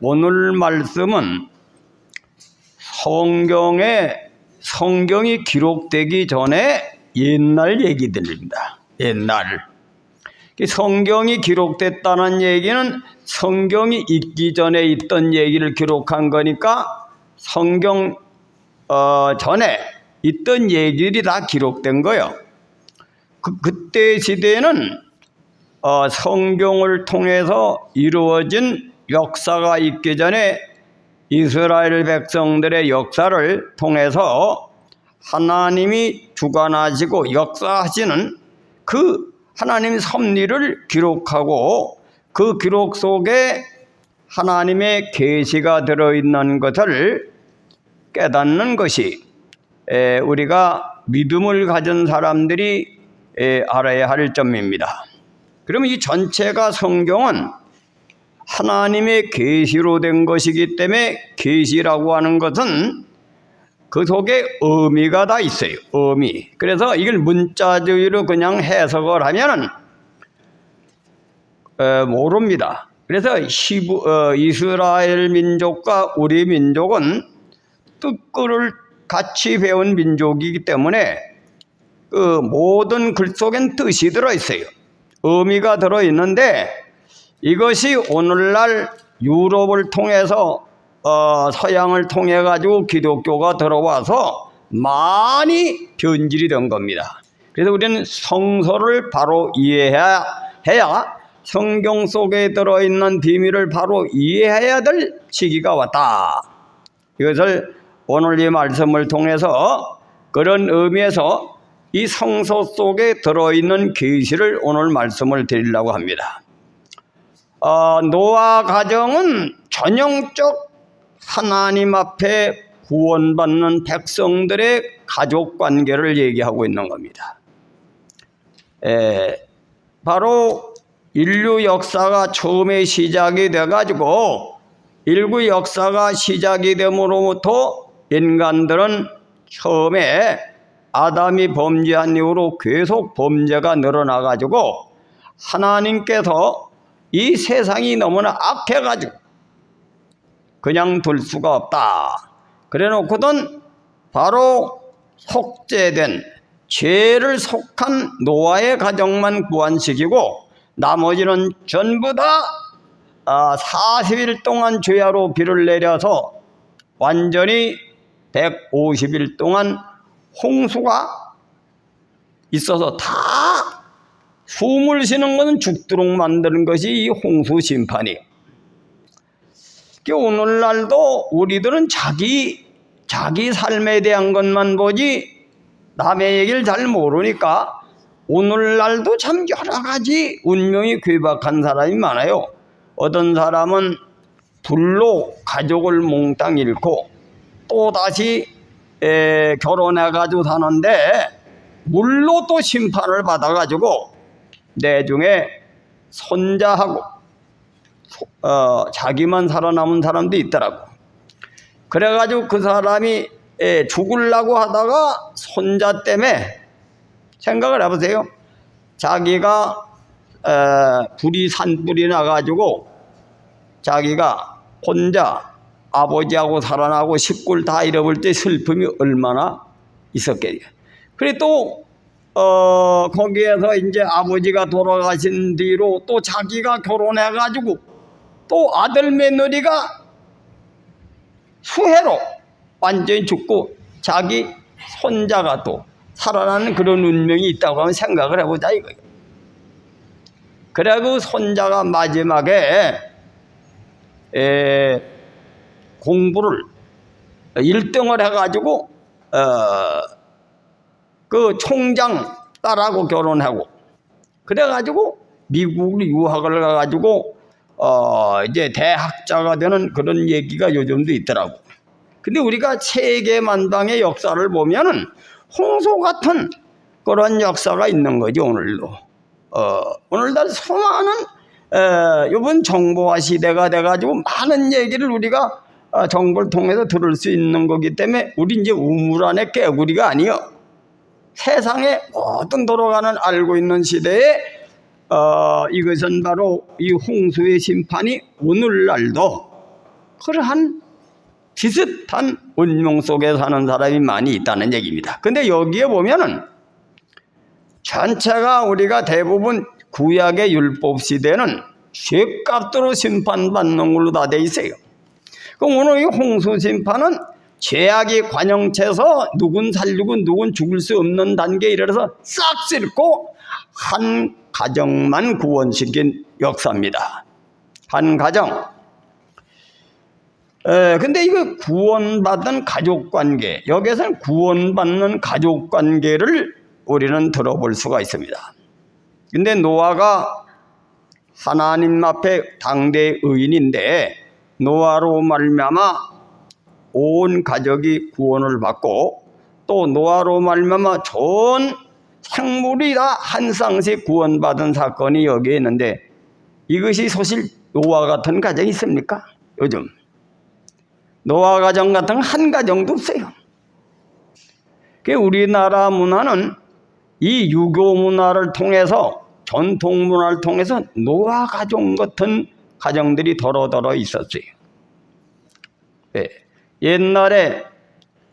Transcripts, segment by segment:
오늘 말씀은 성경이 기록되기 전에 옛날 얘기들입니다. 옛날. 성경이 기록됐다는 얘기는 성경이 있기 전에 있던 얘기를 기록한 거니까 성경 전에 있던 얘기들이 다 기록된 거예요. 그때 시대에는 성경을 통해서 이루어진 역사가 있기 전에 이스라엘 백성들의 역사를 통해서 하나님이 주관하시고 역사하시는 그 하나님의 섭리를 기록하고 그 기록 속에 하나님의 계시가 들어있는 것을 깨닫는 것이 우리가 믿음을 가진 사람들이 알아야 할 점입니다. 그러면 이 전체가 성경은 하나님의 계시로 된 것이기 때문에 계시라고 하는 것은 그 속에 의미가 다 있어요. 의미. 그래서 이걸 문자주의로 그냥 해석을 하면 모릅니다. 그래서 이스라엘 민족과 우리 민족은 뜻글을 같이 배운 민족이기 때문에 그 모든 글 속엔 뜻이 들어있어요. 의미가 들어있는데 이것이 오늘날 유럽을 통해서 서양을 통해 가지고 기독교가 들어와서 많이 변질이 된 겁니다. 그래서 우리는 성서를 바로 이해해야 성경 속에 들어있는 비밀을 바로 이해해야 될 시기가 왔다. 이것을 오늘 이 말씀을 통해서 그런 의미에서 이 성서 속에 들어있는 계시를 오늘 말씀을 드리려고 합니다. 노아 가정은 전형적 하나님 앞에 구원받는 백성들의 가족관계를 얘기하고 있는 겁니다. 바로 인류 역사가 처음에 시작이 돼가지고 인류 역사가 시작이 됨으로부터 인간들은 처음에 아담이 범죄한 이후로 계속 범죄가 늘어나가지고 하나님께서 이 세상이 너무나 악해가지고 그냥 둘 수가 없다. 그래 놓고는 바로 속죄된 죄를 속한 노아의 가정만 구원시키고 나머지는 전부 다 40일 동안 죄하로 비를 내려서 완전히 150일 동안 홍수가 있어서 다 숨을 쉬는 것은 죽도록 만드는 것이 이 홍수 심판이에요. 오늘날도 우리들은 자기 삶에 대한 것만 보지 남의 얘기를 잘 모르니까 오늘날도 참 여러 가지 운명이 괴박한 사람이 많아요. 어떤 사람은 불로 가족을 몽땅 잃고 또 다시 결혼해가지고 사는데 물로 또 심판을 받아가지고 내중에 손자하고 자기만 살아남은 사람도 있더라고. 그래가지고 그 사람이 죽으려고 하다가 손자 때문에 생각을 해보세요. 자기가 불이 산불이 나가지고 자기가 혼자 아버지하고 살아나고 식구를 다 잃어버릴 때 슬픔이 얼마나 있었겠냐. 그래 또 거기에서 이제 아버지가 돌아가신 뒤로 또 자기가 결혼해가지고 또 아들 며느리가 수해로 완전히 죽고 자기 손자가 또 살아나는 그런 운명이 있다고 하면 생각을 해보자 이거예요. 그래고 손자가 마지막에 공부를 1등을 해가지고 그 총장 딸하고 결혼하고 그래가지고 미국으로 유학을 가가지고 이제 대학자가 되는 그런 얘기가 요즘도 있더라고. 근데 우리가 세계 만방의 역사를 보면은 홍수 같은 그런 역사가 있는 거죠. 오늘도 오늘날 수많은 이번 정보화 시대가 돼가지고 많은 얘기를 우리가 정보를 통해서 들을 수 있는 거기 때문에 우리 이제 우물 안에 깨구리가 아니요. 세상에 모든 돌아가는 알고 있는 시대에 이것은 바로 이 홍수의 심판이 오늘날도 그러한 비슷한 운명 속에 사는 사람이 많이 있다는 얘기입니다. 근데 여기에 보면은 전체가 우리가 대부분 구약의 율법 시대는 죄값으로 심판받는 걸로 다 돼 있어요. 그럼 오늘 이 홍수 심판은 죄악이 관영체서 누군 살리고 누군 죽을 수 없는 단계에 이르러서 싹 씻고 한 가정만 구원시킨 역사입니다. 한 가정. 근데 이거 구원받은 가족관계, 여기에서는 구원받는 가족관계를 우리는 들어볼 수가 있습니다. 근데 노아가 하나님 앞에 당대 의인인데 노아로 말미암아 온 가족이 구원을 받고 또 노아로 말미암아 전 생물이 다 한 쌍씩 구원받은 사건이 여기에 있는데 이것이 사실 노아 같은 가정이 있습니까? 요즘 노아 가정 같은 한 가정도 없어요. 우리나라 문화는 이 유교 문화를 통해서 전통 문화를 통해서 노아 가정 같은 가정들이 더러더러 있었어요. 네. 옛날에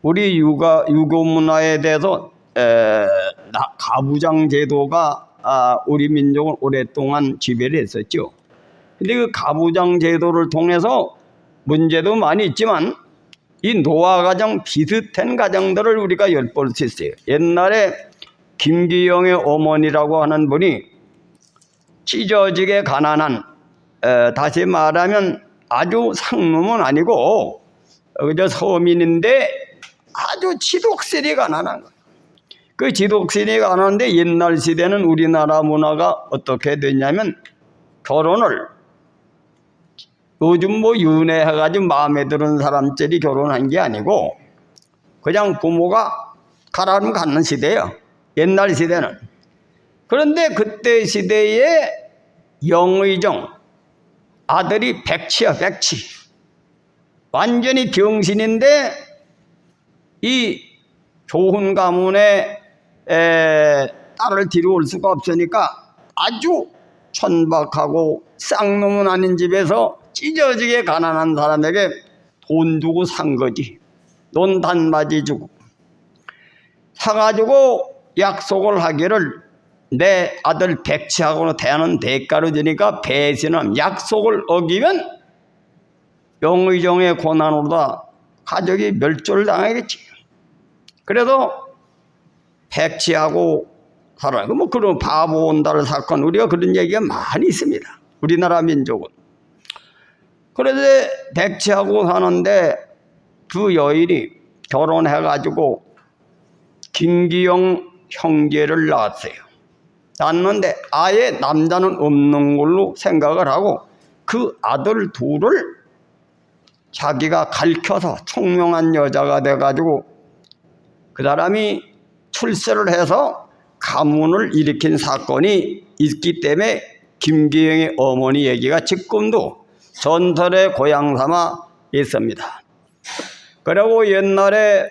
우리 유교 문화에 대해서 가부장 제도가 우리 민족을 오랫동안 지배를 했었죠. 근데 그 가부장 제도를 통해서 문제도 많이 있지만 이 노아 가정 비슷한 가정들을 우리가 엿볼 수 있어요. 옛날에 김기영의 어머니라고 하는 분이 찢어지게 가난한, 다시 말하면 아주 상놈은 아니고 그저 서민인데 아주 지독스레 가난한 거예요. 그 지독스레 가난한데 옛날 시대는 우리나라 문화가 어떻게 됐냐면 결혼을 요즘 윤회해가지고 마음에 드는 사람들이 결혼한 게 아니고 그냥 부모가 가라면 갖는 시대예요. 옛날 시대는. 그런데 그때 시대에 영의정, 아들이 백치야, 백치. 완전히 병신인데 이 좋은 가문에 딸을 데려올 수가 없으니까 아주 천박하고 쌍놈은 아닌 집에서 찢어지게 가난한 사람에게 돈 주고 산 거지. 돈 단맞이 주고 사가지고 약속을 하기를 내 아들 백치하고는 대하는 대가로 주니까 배신함. 약속을 어기면 영의정의 고난으로다 가족이 멸절을 당하겠지. 그래서 백치하고 살아요. 그런 바보 온다는 사건 우리가 그런 얘기가 많이 있습니다. 우리나라 민족은. 그래서 백치하고 사는데 그 여인이 결혼해가지고 김기영 형제를 낳았어요. 낳았는데 아예 남자는 없는 걸로 생각을 하고 그 아들 둘을 자기가 가르쳐서 총명한 여자가 돼가지고 그 사람이 출세를 해서 가문을 일으킨 사건이 있기 때문에 김기영의 어머니 얘기가 지금도 전설의 고향 삼아 있습니다. 그리고 옛날에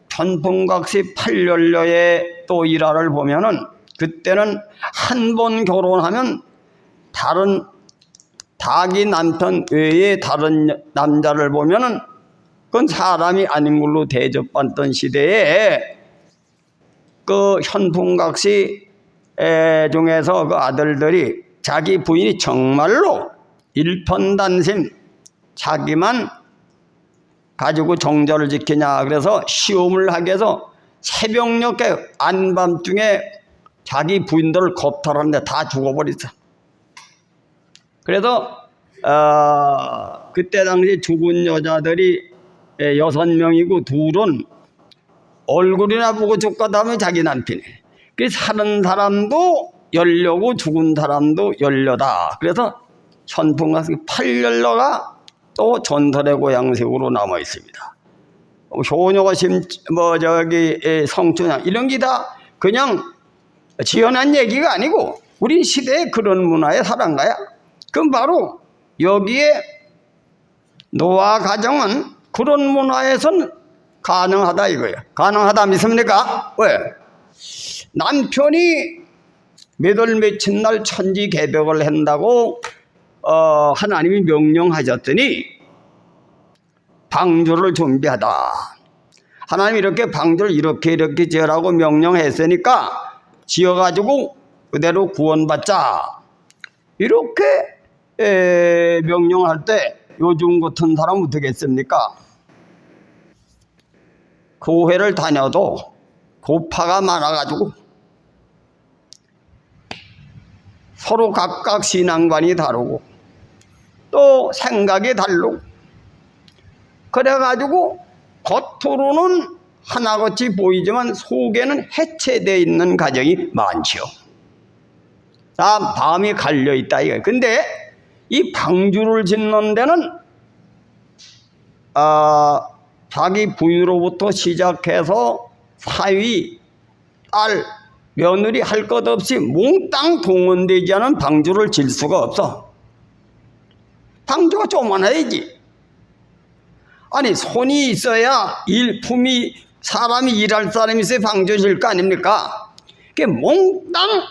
천풍각시 8년여의 또 일화를 보면은 그때는 한 번 결혼하면 다른 자기 남편 외에 다른 남자를 보면은 그건 사람이 아닌 걸로 대접받던 시대에 그 현풍각시 중에서 그 아들들이 자기 부인이 정말로 일편단심 자기만 가지고 정절을 지키냐 그래서 시험을 하게 해서 새벽녘에 안밤중에 자기 부인들을 겁탈하는데 다 죽어버렸어. 그래서 그때 당시 죽은 여자들이 6명이고 둘은 얼굴이나 보고 죽겠다 하면 자기 남편이. 그래서 사는 사람도 열려고 죽은 사람도 열려다. 그래서 현풍각시 8년로가 또 전설의 고향식으로 남아 있습니다. 효녀가 성춘향 이런 게 다 그냥 지어낸 얘기가 아니고 우리 시대에 그런 문화에 살은 거야. 그럼 바로 여기에 노아 가정은 그런 문화에선 가능하다 이거예요. 가능하다 믿습니까? 왜? 남편이 몇 월 며칠 날 천지개벽을 한다고 하나님이 명령하셨더니 방주를 준비하다. 하나님이 이렇게 방주를 이렇게 지으라고 명령했으니까 지어가지고 그대로 구원받자. 이렇게 명령할 때 요즘 같은 사람은 어떻겠습니까? 교회를 다녀도 고파가 많아가지고 서로 각각 신앙관이 다르고 또 생각이 다르고 그래가지고 겉으로는 하나같이 보이지만 속에는 해체되어 있는 가정이 많죠. 다 마음이 갈려있다 이거예요. 근데 이 방주를 짓는 데는 자기 부인으로부터 시작해서 사위, 딸, 며느리 할 것 없이 몽땅 동원되지 않은 방주를 질 수가 없어. 방주가 조만해야지. 아니 손이 있어야 일품이 사람이 일할 사람이 있어야 방주 질 거 아닙니까? 그게 몽땅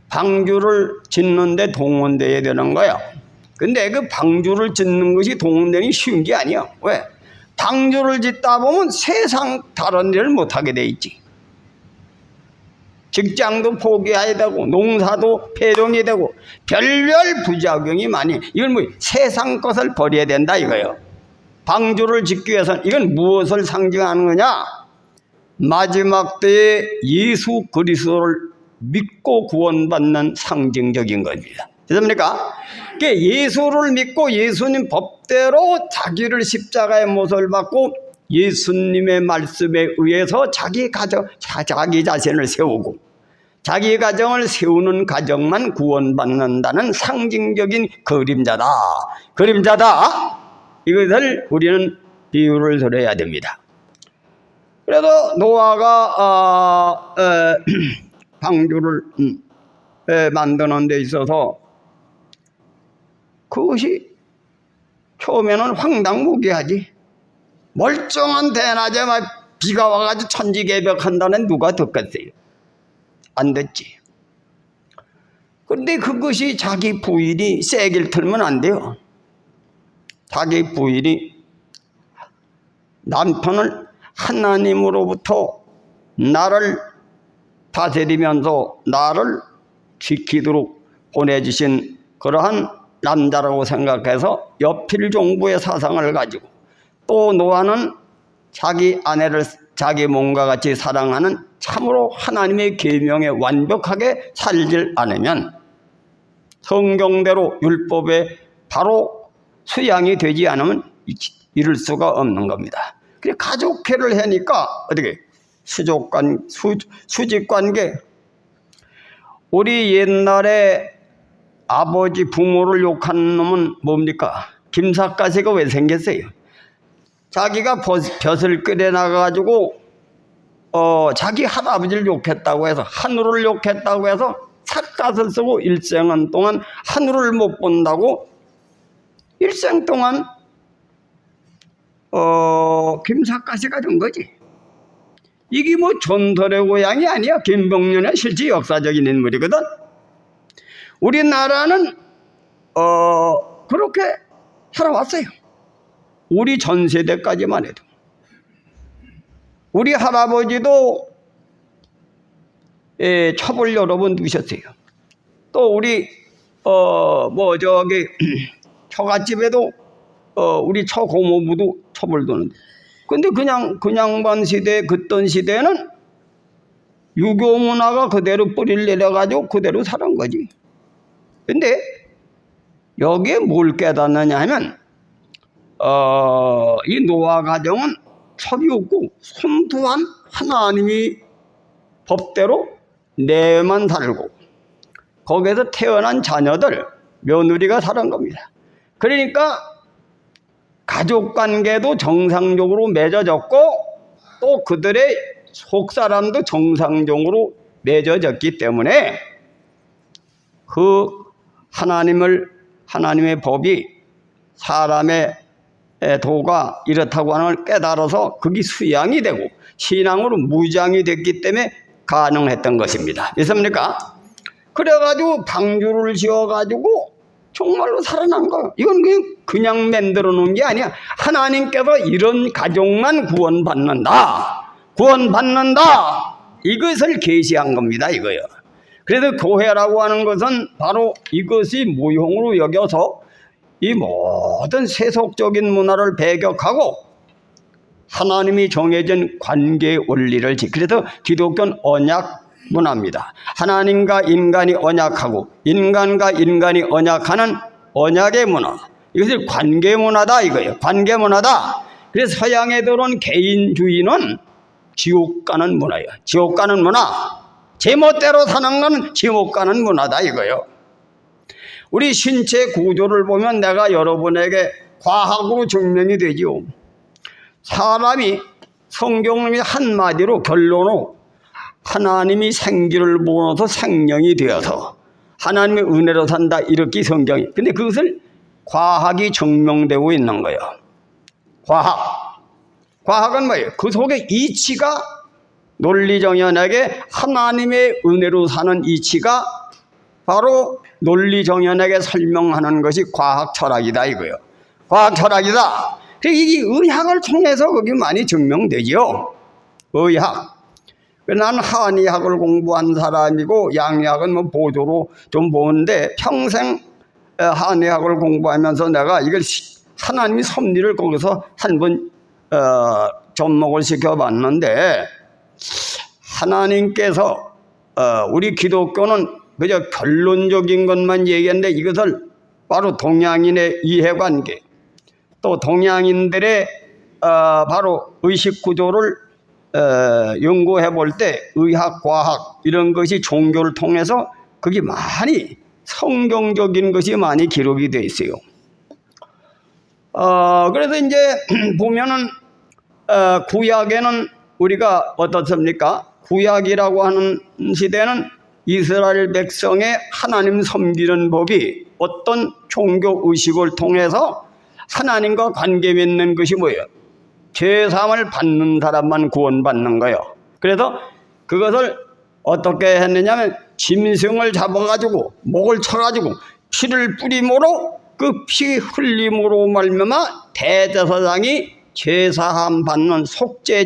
방주를 짓는데 동원되어야 되는 거야. 근데 그 방주를 짓는 것이 동원되는 게 쉬운 게 아니야. 왜? 방주를 짓다 보면 세상 다른 일을 못하게 돼 있지. 직장도 포기해야 되고 농사도 폐종이 되고 별별 부작용이 많이. 이건 뭐 세상 것을 버려야 된다 이거예요. 방주를 짓기 위해서는 이건 무엇을 상징하는 거냐? 마지막 때에 예수 그리스도를 믿고 구원받는 상징적인 겁니다. 됐습니까? 예수를 믿고 예수님 법대로 자기를 십자가의 못을 받고 예수님의 말씀에 의해서 자기 자신을 세우고 자기 가정을 세우는 가정만 구원받는다는 상징적인 그림자다. 이것을 우리는 비유를 들어야 됩니다. 그래서 노아가 방주를 만드는 데 있어서 그것이 처음에는 황당무계하지. 멀쩡한 대낮에 막 비가 와가지고 천지개벽한다는 누가 듣겠어요? 안 듣지. 그런데 그것이 자기 부인이 세길 틀면 안 돼요. 자기 부인이 남편을 하나님으로부터 나를 다스리면서 나를 지키도록 보내주신 그러한 남자라고 생각해서 여필종부의 사상을 가지고 또 노아는 자기 아내를 자기 몸과 같이 사랑하는 참으로 하나님의 계명에 완벽하게 살질 않으면 성경대로 율법에 바로 수양이 되지 않으면 이룰 수가 없는 겁니다. 그래 가족회를 하니까 어떻게 수직관계. 우리 옛날에 아버지 부모를 욕하는 놈은 뭡니까? 김삿갓이가 왜 생겼어요? 자기가 벼슬 끓여 나가가지고 자기 할아버지를 욕했다고 해서 한우를 욕했다고 해서 삿갓을 쓰고 일생 동안 한우를 못 본다고 일생 동안 김삿갓이가 된 거지. 이게 뭐 전설의 고향이 아니야. 김봉련의 실제 역사적인 인물이거든. 우리나라는 그렇게 살아왔어요. 우리 전 세대까지만 해도. 우리 할아버지도 첩을 여러 번 두셨어요. 또 우리 처갓집에도 우리 처고모부도 첩을 두는데. 근데 그 양반 시대, 그떤 시대에는 유교 문화가 그대로 뿌리를 내려가지고 그대로 살은 거지. 근데 여기에 뭘 깨닫느냐 하면 이 노아 가정은 첩이 없고 순수한 하나님이 법대로 내만 살고 거기에서 태어난 자녀들 며느리가 살은 겁니다. 그러니까 가족관계도 정상적으로 맺어졌고 또 그들의 속사람도 정상적으로 맺어졌기 때문에 그 하나님의 법이 사람의 도가 이렇다고 하는 걸 깨달아서 그게 수양이 되고 신앙으로 무장이 됐기 때문에 가능했던 것입니다. 믿습니까? 그래가지고 방주를 지어가지고 정말로 살아난 거예요. 이건 그냥 만들어 놓은 게 아니야. 하나님께서 이런 가족만 구원받는다. 이것을 계시한 겁니다. 이거요. 그래서 교회라고 하는 것은 바로 이것이 모형으로 여겨서 이 모든 세속적인 문화를 배격하고 하나님이 정해진 관계 원리를 그래서 기독교는 언약 문화입니다. 하나님과 인간이 언약하고 인간과 인간이 언약하는 언약의 문화. 이것을 관계 문화다 이거예요. 관계 문화다. 그래서 서양에 들어온 개인주의는 지옥 가는 문화예요. 지옥 가는 문화. 제멋대로 사는 건 지옥 가는 문화다 이거예요. 우리 신체 구조를 보면 내가 여러분에게 과학으로 증명이 되지요. 사람이 성경의 한마디로 결론으로 하나님이 생기를 부어서 생명이 되어서 하나님의 은혜로 산다 이렇게 성경이. 근데 그것을 과학이 증명되고 있는 거예요. 과학은 뭐예요? 그 속에 이치가 논리정연하게 하나님의 은혜로 사는 이치가 바로 논리정연하게 설명하는 것이 과학 철학이다 이거예요. 과학 철학이다. 이게 의학을 통해서 그게 많이 증명되죠. 의학. 난 한의학을 공부한 사람이고 양의학은 뭐 보조로 좀 보는데 평생 한의학을 공부하면서 내가 이걸 하나님의 섭리를 거기서 한번 접목을 시켜봤는데 하나님께서 우리 기독교는 그저 결론적인 것만 얘기하는데 이것을 바로 동양인의 이해관계 또 동양인들의 바로 의식구조를 연구해 볼 때 의학, 과학 이런 것이 종교를 통해서 그게 많이 성경적인 것이 많이 기록이 되어 있어요. 그래서 이제 보면은 구약에는 우리가 어떻습니까? 구약이라고 하는 시대는 이스라엘 백성의 하나님 섬기는 법이 어떤 종교 의식을 통해서 하나님과 관계 맺는 것이 뭐예요? 죄사함을 받는 사람만 구원받는 거예요. 그래서 그것을 어떻게 했느냐면 짐승을 잡아가지고 목을 쳐가지고 피를 뿌림으로 그 피 흘림으로 말미암아 대제사장이 죄사함 받는 속죄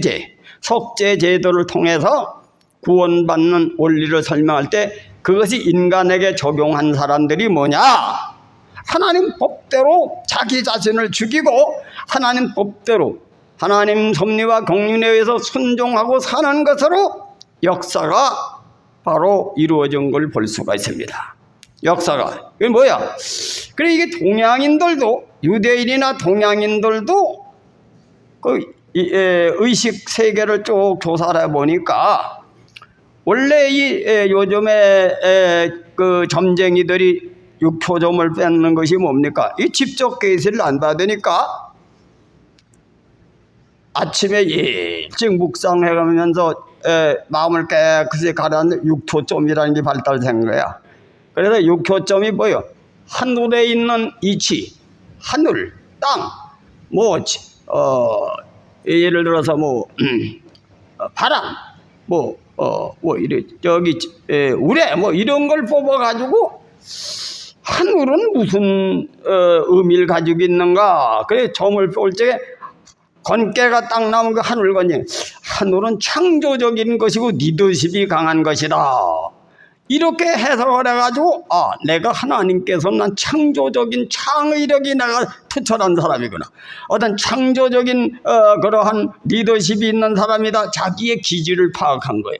제도를 통해서 구원받는 원리를 설명할 때 그것이 인간에게 적용한 사람들이 뭐냐? 하나님 법대로 자기 자신을 죽이고 하나님 법대로 하나님 섭리와 경륜에 의해서 순종하고 사는 것으로 역사가 바로 이루어진 걸 볼 수가 있습니다. 역사가. 이게 뭐야? 그래 이게 동양인들도 유대인이나 동양인들도 그 의식 세계를 쭉 조사를 해보니까 원래 이 요즘에 그 점쟁이들이 육초점을 뺏는 것이 뭡니까? 이 직접 계시를 안 받으니까 아침에 일찍 묵상해가면서 마음을 깨끗이 가라앉는 육초점이라는 게 발달된 거야. 그래서 육초점이 뭐예요? 하늘에 있는 이치, 하늘, 땅, 뭐 예를 들어서 뭐 바람, 이래 저기 우레 뭐 이런 걸 뽑아가지고 하늘은 무슨 의미를 가지고 있는가? 그래 점을 볼 적에 건깨가 딱 나오면 그 하늘 건이 하늘은 창조적인 것이고 리더십이 강한 것이다. 이렇게 해석을 해가지고 내가 하나님께서는 난 창조적인 창의력이 내가 투철한 사람이구나. 어떤 창조적인 그러한 리더십이 있는 사람이다. 자기의 기질을 파악한 거예요.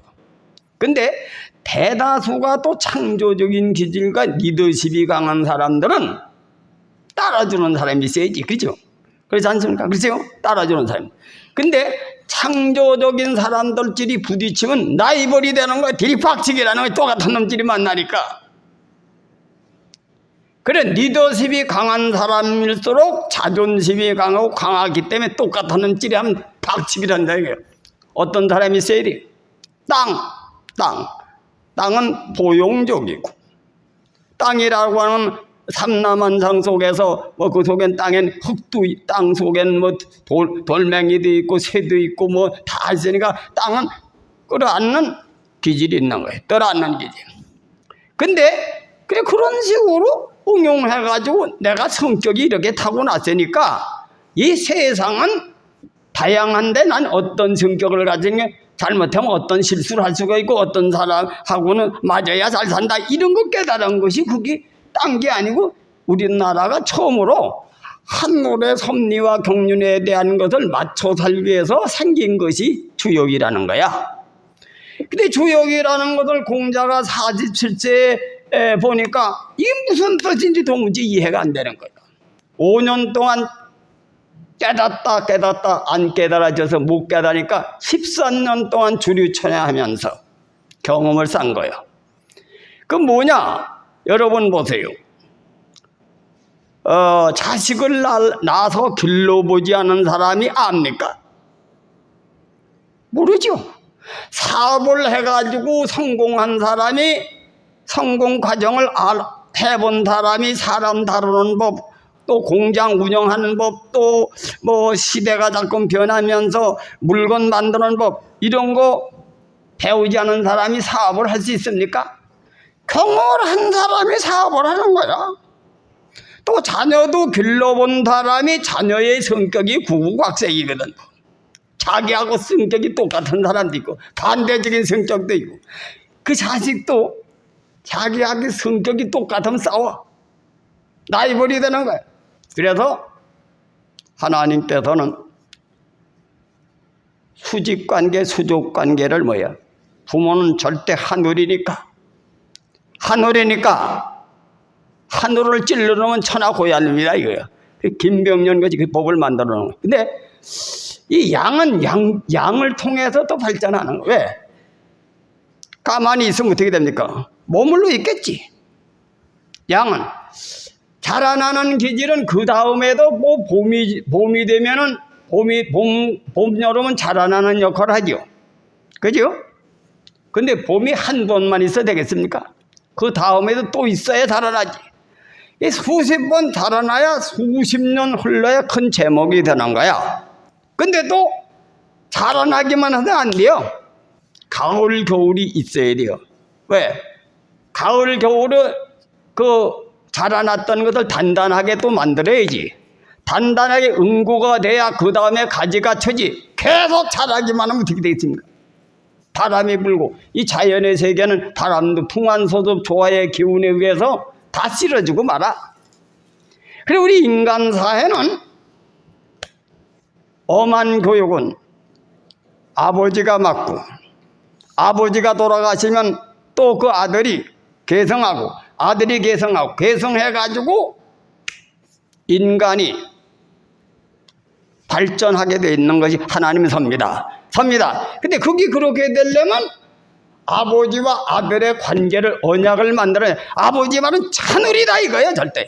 근데 대다수가 또 창조적인 기질과 리더십이 강한 사람들은 따라주는 사람이 있어야지. 그렇죠? 그렇지 않습니까? 그렇죠? 따라주는 사람. 근데 창조적인 사람들끼리 부딪히면 라이벌이 되는 거야. 들이박치기라는 거야. 똑같은 놈끼리 만나니까. 그래 리더십이 강한 사람일수록 자존심이 강하고 강하기 때문에 똑같은 놈끼리 하면 박치기란다 이거예요. 어떤 사람이 있어야 돼? 땅은 포용적이고 땅이라고 하는 삼라만상 속에서 뭐 그 속엔 땅엔 흙도 땅 속엔 뭐 돌멩이도 있고 새도 있고 뭐 다 있으니까 땅은 끌어안는 기질이 있는 거예요. 떠안는 기질. 근데 그래 그런 식으로 응용해가지고 내가 성격이 이렇게 타고났으니까 이 세상은 다양한데 난 어떤 성격을 가진 게 잘못하면 어떤 실수를 할 수가 있고 어떤 사람하고는 맞아야 잘 산다 이런 거 깨달은 것이 그게 딴 게 아니고 우리나라가 처음으로 한노래 섭리와 경륜에 대한 것을 맞춰 살기 위해서 생긴 것이 주역이라는 거야. 근데 주역이라는 것을 공자가 47세에 보니까 이게 무슨 뜻인지 도무지 이해가 안 되는 거야. 5년 동안 깨닫다 안 깨달아져서 못 깨달으니까 13년 동안 주류천야하면서 경험을 쌓은 거예요. 그 뭐냐? 여러분 보세요. 자식을 낳아서 길러보지 않은 사람이 압니까? 모르죠. 사업을 해가지고 성공한 사람이 성공 과정을 해본 사람이 사람 다루는 법, 또 공장 운영하는 법, 또 뭐 시대가 자꾸 변하면서 물건 만드는 법 이런 거 배우지 않은 사람이 사업을 할 수 있습니까? 경험을 한 사람이 사업을 하는 거야. 또 자녀도 길러본 사람이 자녀의 성격이 구구각색이거든. 자기하고 성격이 똑같은 사람도 있고 반대적인 성격도 있고 그 자식도 자기하고 성격이 똑같으면 싸워. 라이벌이 되는 거야. 그래서 하나님께서는 수직관계, 수족관계를 뭐야? 부모는 절대 하늘이니까 하늘을 찔러놓으면 천하 고얄입니다 이거야. 김병년 거지 그 법을 만들어 놓은 거야. 근데 이 양은 양을 통해서 또 발전하는 거야. 왜? 가만히 있으면 어떻게 됩니까? 머물러 있겠지. 양은 자라나는 기질은 그 다음에도 뭐 봄이 되면은 봄, 여름은 자라나는 역할을 하죠. 그죠? 근데 봄이 한 번만 있어야 되겠습니까? 그 다음에도 또 있어야 자라나지. 수십 번 자라나야 수십 년 흘러야 큰 제목이 되는 거야. 근데 또 자라나기만 해도 안 돼요. 가을, 겨울이 있어야 돼요. 왜? 가을, 겨울은 그 자라났던 것을 단단하게 또 만들어야지. 단단하게 응고가 돼야 그 다음에 가지가 쳐지. 계속 자라기만 하면 어떻게 되겠습니까? 바람이 불고 이 자연의 세계는 바람도 풍한소습 조화의 기운에 의해서 다 실어주고 말아. 그리고 우리 인간 사회는 엄한 교육은 아버지가 맡고 아버지가 돌아가시면 또 그 아들이 계승하고 아들이 계승하고 계승해가지고 인간이 발전하게 되어 있는 것이 하나님의 섭니다. 근데 그게 그렇게 되려면 아버지와 아들의 관계를 언약을 만들어야 아버지 말은 하늘이다 이거야 절대.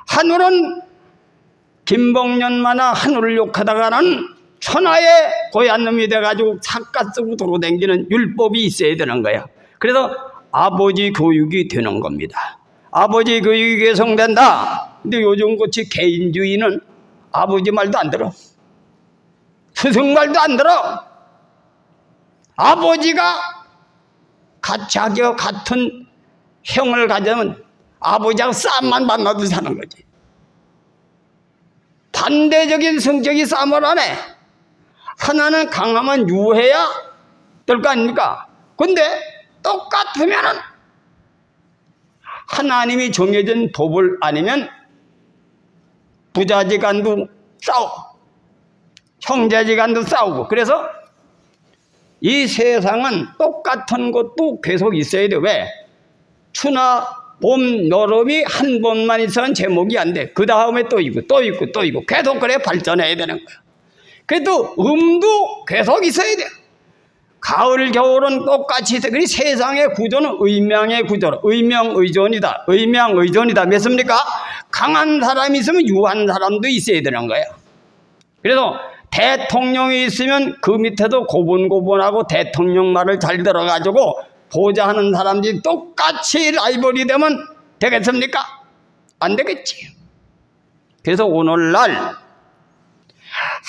하늘은 김봉년마나 하늘을 욕하다가는 천하의 고얀 놈이 돼가지고 삿갓 쓰고 돌아다니는 율법이 있어야 되는 거야. 그래서 아버지 교육이 되는 겁니다. 아버지 교육이 개성된다. 근데 요즘같이 개인주의는 아버지 말도 안 들어. 스승 말도 안 들어. 아버지가 자기와 같은 형을 가져면 아버지하고 싸움만 만나도 사는 거지. 반대적인 성격이 싸움을 안 해. 하나는 강하면 유해야 될 거 아닙니까? 근데 똑같으면은 하나님이 정해진 법을 아니면 부자지간도 싸워. 형제지간도 싸우고. 그래서 이 세상은 똑같은 것도 계속 있어야 돼. 왜? 추나 봄, 여름이 한 번만 있어는 제목이 안 돼. 그 다음에 또 있고 또 있고 또 있고 계속 그래 발전해야 되는 거야. 그래도 음도 계속 있어야 돼. 가을, 겨울은 똑같이 있어. 그리고 세상의 구조는 의명의 구조로 의명의존이다. 의명의존이다. 맞습니까? 강한 사람이 있으면 유한 사람도 있어야 되는 거야. 그래서 대통령이 있으면 그 밑에도 고분고분하고 대통령 말을 잘 들어가지고 보좌하는 사람들이 똑같이 라이벌이 되면 되겠습니까? 안 되겠지. 그래서 오늘날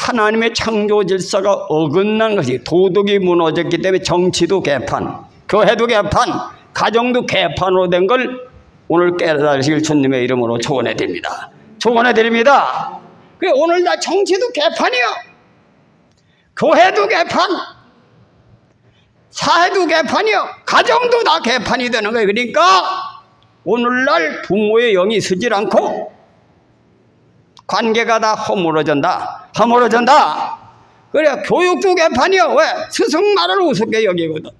하나님의 창조 질서가 어긋난 것이 도덕이 무너졌기 때문에 정치도 개판, 교회도 개판, 가정도 개판으로 된 걸 오늘 깨달으실 주님의 이름으로 축원해 드립니다. 축원해 드립니다. 그래 오늘 다 정치도 개판이요, 교회도 개판, 사회도 개판이요, 가정도 다 개판이 되는 거예요. 그러니까 오늘날 부모의 영이 서질 않고 관계가 다 허물어진다. 그래 교육도 개판이요. 왜? 스승 말을 우습게 여기거든.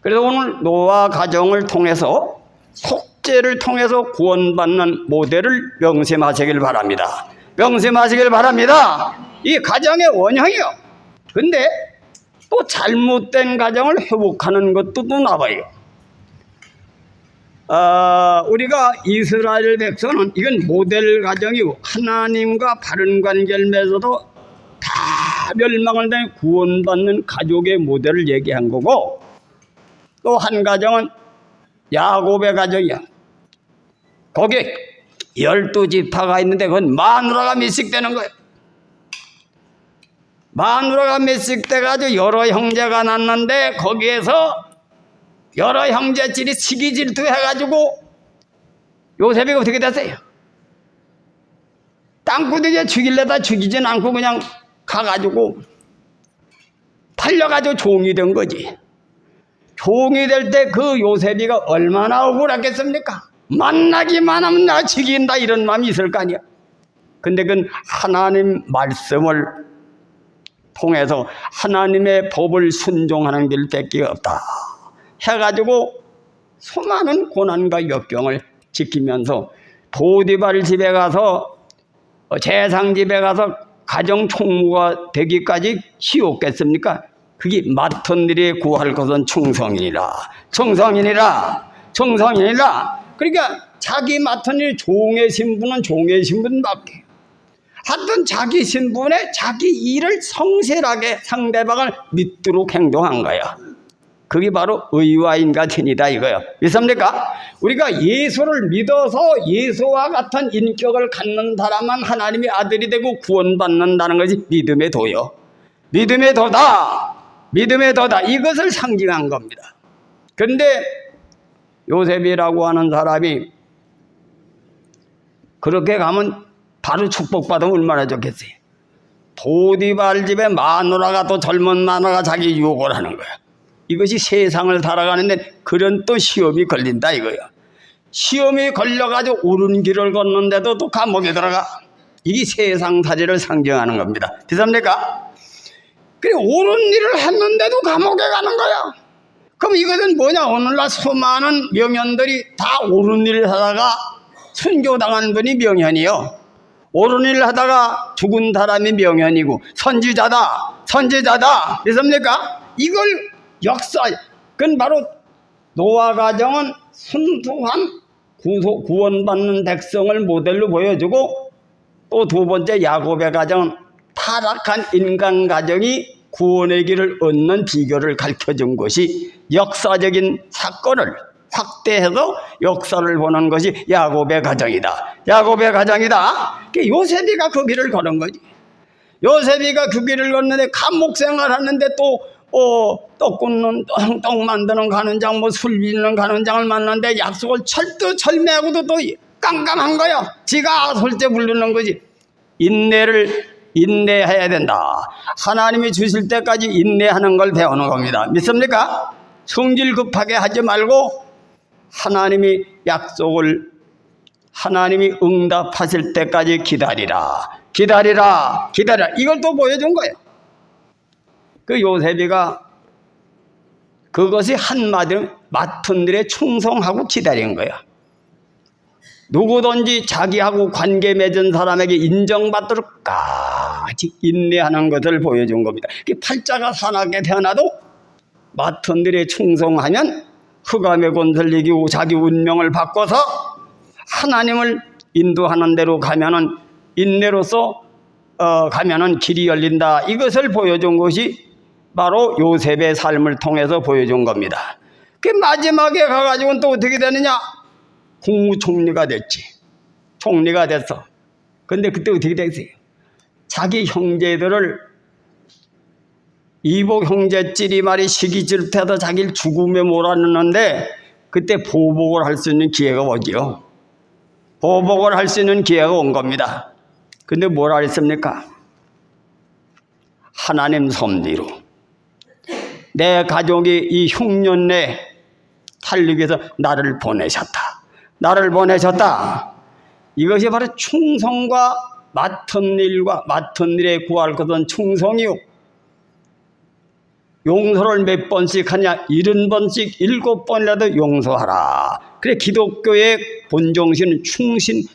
그래서 오늘 노아 가정을 통해서, 속죄를 통해서 구원받는 모델을 명심하시길 바랍니다. 명심하시길 바랍니다. 이 가정의 원형이요. 근데 또 잘못된 가정을 회복하는 것도 또 나와요. 우리가 이스라엘 백성은 이건 모델 가정이고 하나님과 바른 관계를 맺어도 다 멸망을 당해 구원받는 가족의 모델을 얘기한 거고, 또 한 가정은 야곱의 가정이야. 거기 12지파가 있는데 그건 마누라가 밀식되는 거예요. 마누라가 밀식돼가지고 여러 형제가 났는데 거기에서 여러 형제끼리 시기 질투해가지고 요셉이 어떻게 됐어요? 땅구들이 죽일래다 죽이진 않고 그냥 가가지고 팔려가지고 종이 된 거지. 종이 될 때 그 요셉이가 얼마나 억울했겠습니까? 만나기만 하면 나 죽인다 이런 마음이 있을 거 아니야. 근데 그건 하나님 말씀을 통해서 하나님의 법을 순종하는 길밖에 없다 해가지고 수많은 고난과 역경을 지키면서 보디발 집에 가서, 재상 집에 가서 가정 총무가 되기까지 쉬웠겠습니까? 그게 맡은 일에 구할 것은 충성이니라. 그러니까 자기 맡은 일, 종의 신분은 종의 신분밖에. 하여튼 자기 신분에 자기 일을 성실하게 상대방을 믿도록 행동한 거야. 그게 바로 의와 인과천이다 이거예요. 믿습니까? 우리가 예수를 믿어서 예수와 같은 인격을 갖는 사람만 하나님의 아들이 되고 구원받는다는 것이 믿음의 도요. 믿음의 도다. 이것을 상징한 겁니다. 그런데 요셉이라고 하는 사람이 그렇게 가면 바로 축복받으면 얼마나 좋겠어요. 보디발 집에 마누라가, 또 젊은 마누라가 자기 유혹을 하는 거야. 이것이 세상을 살아가는데 그런 또 시험이 걸린다 이거예요. 시험이 걸려가지고 옳은 길을 걷는데도 또 감옥에 들어가. 이게 세상살이를 상징하는 겁니다. 됐습니까? 그래 옳은 일을 했는데도 감옥에 가는 거야. 그럼 이것은 뭐냐? 오늘날 수많은 명현들이 다 옳은 일을 하다가 순교당한 분이 명현이요. 옳은 일을 하다가 죽은 사람이 명현이고 선지자다. 믿습니까? 이걸 역사, 그건 바로 노아 가정은 순수한 구원받는 백성을 모델로 보여주고, 또 두 번째 야곱의 가정은 타락한 인간 가정이 구원의 길을 얻는 비결을 가르쳐준 것이 역사적인 사건을 확대해서 역사를 보는 것이 야곱의 가정이다. 요셉이가 그 길을 걸은 거지. 요셉이가 그 길을 걷는데 감옥 생활하는데 또 떡 굽는, 떡 만드는 가는장, 술 빚는 가는장을 만났는데 약속을 철두철미하고도 또 깜깜한 거야. 지가 솔직히 부르는 거지. 인내해야 된다. 하나님이 주실 때까지 인내하는 걸 배우는 겁니다. 믿습니까? 성질 급하게 하지 말고 하나님이 응답하실 때까지 기다리라. 이걸 또 보여준 거예요. 그 요셉이가 그것이 한마디로 맡은 일에 충성하고 기다린 거야. 누구든지 자기하고 관계 맺은 사람에게 인정받도록까지 인내하는 것을 보여준 겁니다. 팔자가 사납게 태어나도 맡은 일에 충성하면 흑암의 권세를 이기고 자기 운명을 바꿔서 하나님을 인도하는 대로 가면은, 인내로서 가면은 길이 열린다. 이것을 보여준 것이 바로 요셉의 삶을 통해서 보여준 겁니다. 그 마지막에 가가지고는 또 어떻게 되느냐? 국무총리가 됐지. 총리가 됐어. 근데 그때 어떻게 됐어요? 자기 형제들을 이복 형제끼리 말이 시기질 때도 자기를 죽음에 몰아넣는데 그때 보복을 할 수 있는 기회가 오지요. 보복을 할 수 있는 기회가 온 겁니다. 근데 뭐라 했습니까? 하나님 섭리로 내 가족이 이 흉년에 살리기 위해서 나를 보내셨다. 나를 보내셨다. 이것이 바로 충성과 맡은 일에 구할 것은 충성이요. 용서를 몇 번씩 하냐? 70번씩 7번이라도 용서하라. 그래 기독교의 본정신은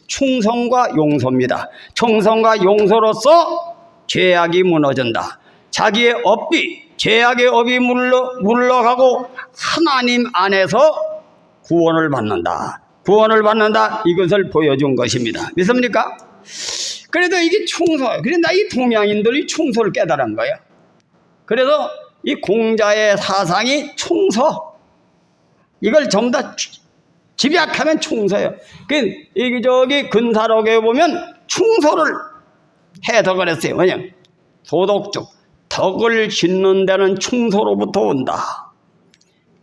충성과 용서입니다. 충성과 용서로서 죄악이 무너진다. 자기의 업이 죄악의 업이 물러가고 하나님 안에서 구원을 받는다. 구원을 받는다. 이것을 보여준 것입니다. 믿습니까? 그래도 이게 충소. 그런데 이 동양인들이 충소를 깨달은 거예요. 그래서 이 공자의 사상이 충소. 이걸 전부 다 집약하면 충소예요. 여기저기 근사록에 보면 충소를 해석을 했어요. 왜냐하면 도덕적 덕을 짓는 데는 충소로부터 온다.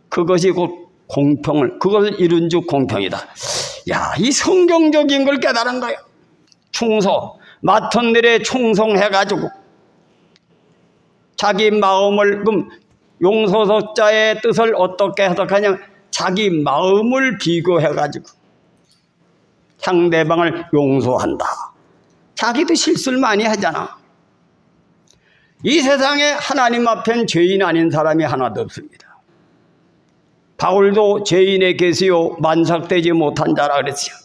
그것이 곧 공평을, 그것을 이룬 즉 공평이다. 야, 이 성경적인 걸 깨달은 거예요. 충소, 맡은 일에 충성해가지고 자기 마음을, 그럼 용서석자의 뜻을 어떻게 해석하냐면 자기 마음을 비교해가지고 상대방을 용서한다. 자기도 실수를 많이 하잖아. 이 세상에 하나님 앞엔 죄인 아닌 사람이 하나도 없습니다. 바울도 죄인에 계시오 만삭되지 못한 자라 그랬어요.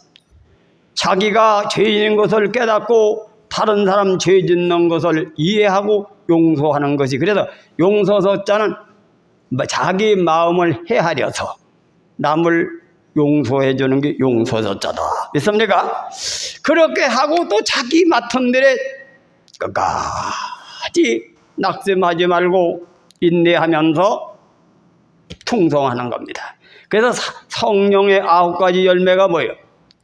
자기가 죄인인 것을 깨닫고 다른 사람 죄 짓는 것을 이해하고 용서하는 것이, 그래서 용서서자는 자기 마음을 헤아려서 남을 용서해 주는 게 용서서자다. 믿습니까? 그렇게 하고 또 자기 맡은 일에 끝까지 낙심하지 말고 인내하면서 충성하는 겁니다. 그래서 성령의 9가지 열매가 뭐예요?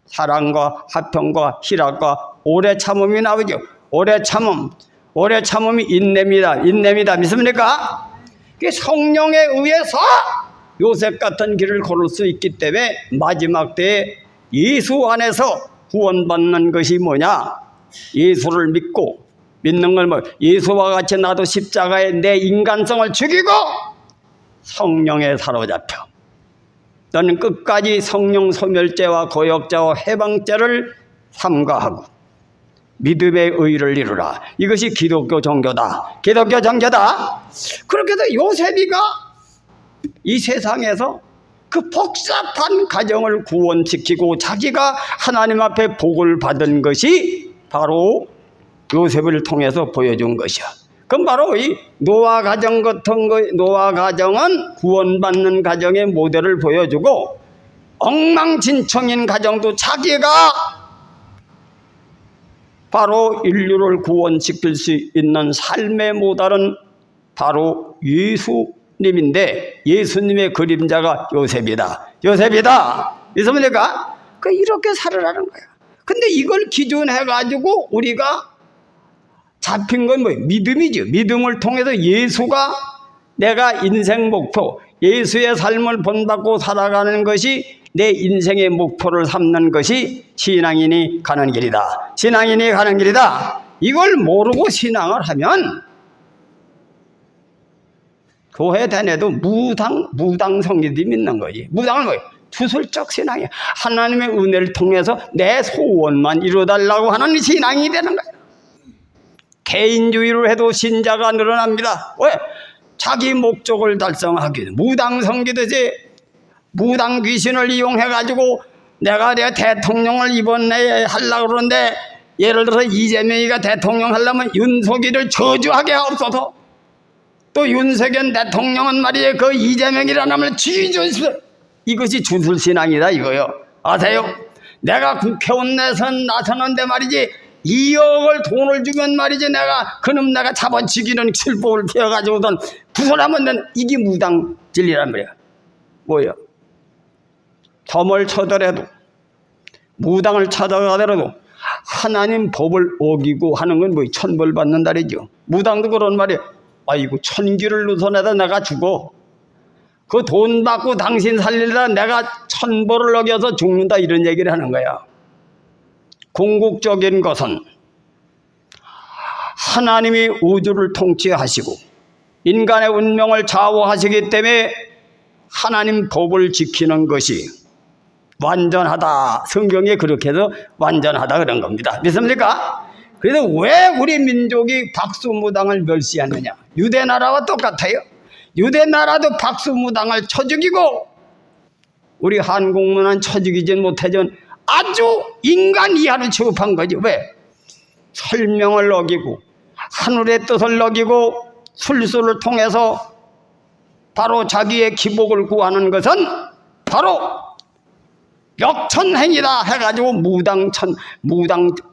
사랑과 화평과 희락과 오래 참음이 나오죠. 오래 참음이 인내입니다. 믿습니까? 성령에 의해서 요셉 같은 길을 걸을 수 있기 때문에 마지막 때에 예수 안에서 구원받는 것이 뭐냐? 예수를 믿고, 믿는 걸 뭐 예수와 같이 나도 십자가에 내 인간성을 죽이고 성령에 사로잡혀 너는 끝까지 성령 소멸죄와 거역자와 해방죄를 삼가하고 믿음의 의를 이루라. 이것이 기독교 종교다. 기독교 종교다. 그렇게 해서 요셉이가 이 세상에서 그 복잡한 가정을 구원시키고 자기가 하나님 앞에 복을 받은 것이 바로 요셉을 통해서 보여준 것이야. 그럼 바로 이 노아 가정 같은 거, 노아 가정은 구원받는 가정의 모델을 보여주고, 엉망진창인 가정도 자기가 바로 인류를 구원시킬 수 있는 삶의 모델은 바로 예수님인데, 예수님의 그림자가 요셉이다. 믿습니까? 이렇게 살으라는 거야. 근데 이걸 기준해가지고 우리가 잡힌 건 뭐예요? 믿음이죠. 믿음을 통해서 예수가 내가 인생 목표, 예수의 삶을 본받고 살아가는 것이 내 인생의 목표를 삼는 것이 신앙인이 가는 길이다. 이걸 모르고 신앙을 하면 교회 다녀도 무당 성기들이 믿는 거지. 무당은 뭐예요? 주술적 신앙이야. 하나님의 은혜를 통해서 내 소원만 이루어달라고 하는 신앙이 되는 거예요. 개인주의로 해도 신자가 늘어납니다. 왜? 자기 목적을 달성하기 위해 무당 성기듯이 무당 귀신을 이용해가지고 내가 대통령을 이번에 하려고 그러는데, 예를 들어서 이재명이가 대통령 하려면 윤석열을 저주하게 하옵소서. 또 윤석열 대통령은 말이에요, 그 이재명이라는 놈을 죽여주십시오. 이것이 주술신앙이다 이거요. 아세요? 내가 국회의원 나서는데 말이지 2억을 돈을 주면 말이지 내가 그놈 내가 잡아치기는 칠법을 피워가지고선 구설하면 이게 무당 진리란 말이야. 뭐예요? 점을 쳐더라도 무당을 찾아가더라도 하나님 법을 어기고 하는 건 뭐 천벌 받는다래죠. 무당도 그런 말이에요. 아이고 천기를 누선해다 내가 죽어. 그 돈 받고 당신 살리려다 내가 천벌을 어겨서 죽는다 이런 얘기를 하는 거야. 궁극적인 것은 하나님이 우주를 통치하시고 인간의 운명을 좌우하시기 때문에 하나님 법을 지키는 것이 완전하다. 성경에 그렇게 해서 완전하다 그런 겁니다. 믿습니까? 그래서 왜 우리 민족이 박수무당을 멸시하느냐? 유대 나라와 똑같아요. 유대 나라도 박수무당을 쳐 죽이고 우리 한국문화는 쳐 죽이진 못하지만 아주 인간 이하로 취급한 거죠. 왜? 설명을 어기고 하늘의 뜻을 어기고 술수를 통해서 바로 자기의 기복을 구하는 것은 바로 역천행이다 해가지고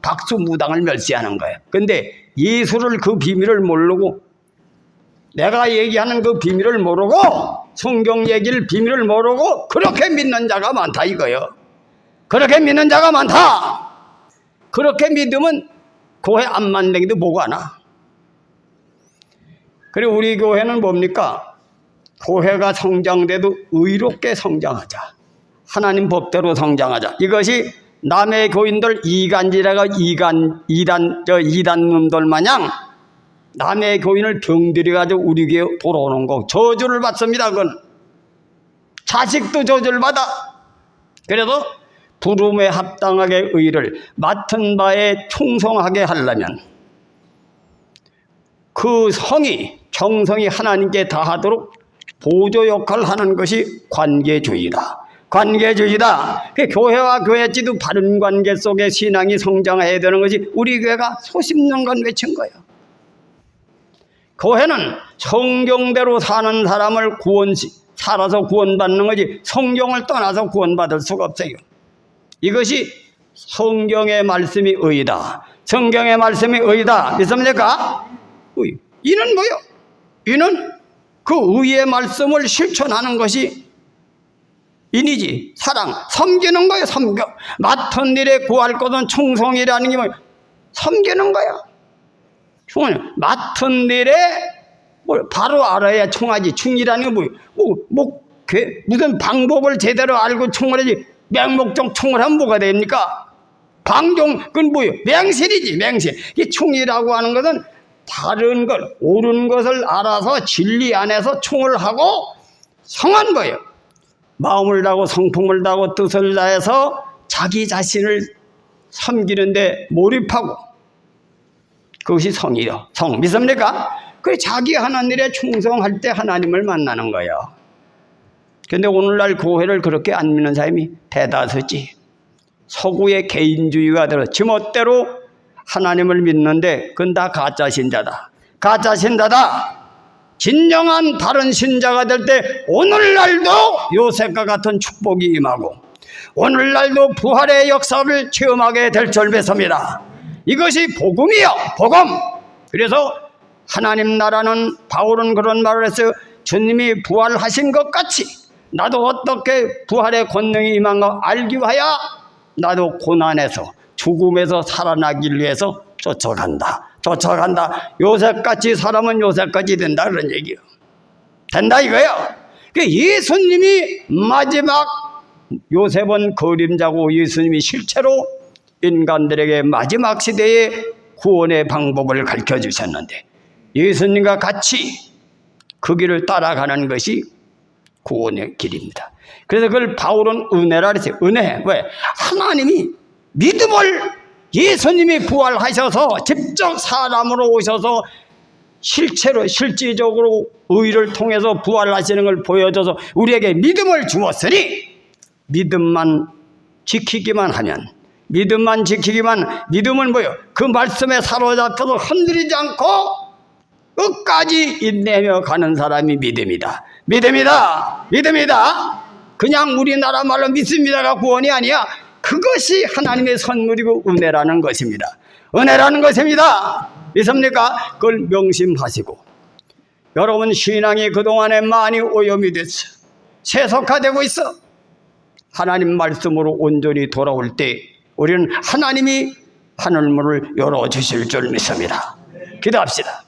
박수무당을 멸시하는 거예요. 근데 예수를 그 비밀을 모르고 내가 얘기하는 그 비밀을 모르고 성경 얘기를 비밀을 모르고 그렇게 믿는 자가 많다 이거예요. 그렇게 믿는 자가 많다. 그렇게 믿으면 교회 안 만나기도 뭐가 하나. 그리고 우리 교회는 뭡니까? 교회가 성장돼도 의롭게 성장하자. 하나님 법대로 성장하자. 이것이 남의 교인들 이간질하가 이단 놈들 마냥 남의 교인을 병들여가지고 우리 교회 돌아오는 거 저주를 받습니다. 그건 자식도 저주를 받아. 그래서 부름에 합당하게 의를 맡은 바에 충성하게 하려면 그 성이 정성이 하나님께 다하도록 보조 역할을 하는 것이 관계주의다. 관계주의다. 그 교회와 교회지도 바른 관계 속에 신앙이 성장해야 되는 것이 우리 교회가 수십 년간 외친 거예요. 교회는 성경대로 사는 사람을 살아서 구원받는 거지 성경을 떠나서 구원받을 수가 없어요. 이것이 성경의 말씀이 의다. 성경의 말씀이 의다. 믿습니까? 이는 뭐요? 이는 그 의의 말씀을 실천하는 것이 인이지. 사랑, 섬기는 거예요. 섬겨. 맡은 일에 구할 것은 충성이라는 게 뭐예요? 섬기는 거야. 맡은 일에 바로 알아야 충하지. 충이라는 게 뭐예요? 무슨 방법을 제대로 알고 충을 하지. 맹목적 충을 하면 뭐가 됩니까? 그건 뭐예요? 맹실이지. 맹실. 이 충이라고 하는 것은 바른 것, 옳은 것을 알아서 진리 안에서 충을 하고 성한 거예요. 마음을 다하고 성품을 다하고 뜻을 다해서 자기 자신을 섬기는데 몰입하고 그것이 성이요. 성. 믿습니까? 그 자기 하는 일에 충성할 때 하나님을 만나는 거예요. 그런데 오늘날 교회를 그렇게 안 믿는 사람이 대다수지. 서구의 개인주의가 들어 지멋대로 하나님을 믿는데 그건 다 가짜 신자다. 가짜 신자다. 진정한 다른 신자가 될 때 오늘날도 요셉과 같은 축복이 임하고 오늘날도 부활의 역사를 체험하게 될 줄 믿습니다. 이것이 복음이요. 복음. 그래서 하나님 나라는 바울은 그런 말을 했어요. 주님이 부활하신 것 같이 나도 어떻게 부활의 권능이 임한가 알기 위하여 나도 고난에서 죽음에서 살아나기 위해서 쫓아간다. 요셉같이 사람은 요셉같이 된다 그런 얘기예요. 된다 이거예요. 예수님이 마지막 요셉은 그림자고 예수님이 실체로 인간들에게 마지막 시대의 구원의 방법을 가르쳐 주셨는데 예수님과 같이 그 길을 따라가는 것이 구원의 길입니다. 그래서 그걸 바울은 은혜라 그랬어요. 은혜. 왜? 하나님이 믿음을 예수님이 부활하셔서 직접 사람으로 오셔서 실질적으로 의를 통해서 부활하시는 걸 보여줘서 우리에게 믿음을 주었으니 믿음만 지키기만 하면 믿음은 뭐예요? 그 말씀에 사로잡혀서 흔들리지 않고 끝까지 인내하며 가는 사람이 믿음이다. 그냥 우리나라 말로 믿습니다가 구원이 아니야. 그것이 하나님의 선물이고 은혜라는 것입니다. 믿습니까? 그걸 명심하시고 여러분 신앙이 그동안에 많이 오염이 됐어. 세속화되고 있어. 하나님 말씀으로 온전히 돌아올 때 우리는 하나님이 하늘문을 열어주실 줄 믿습니다. 기도합시다.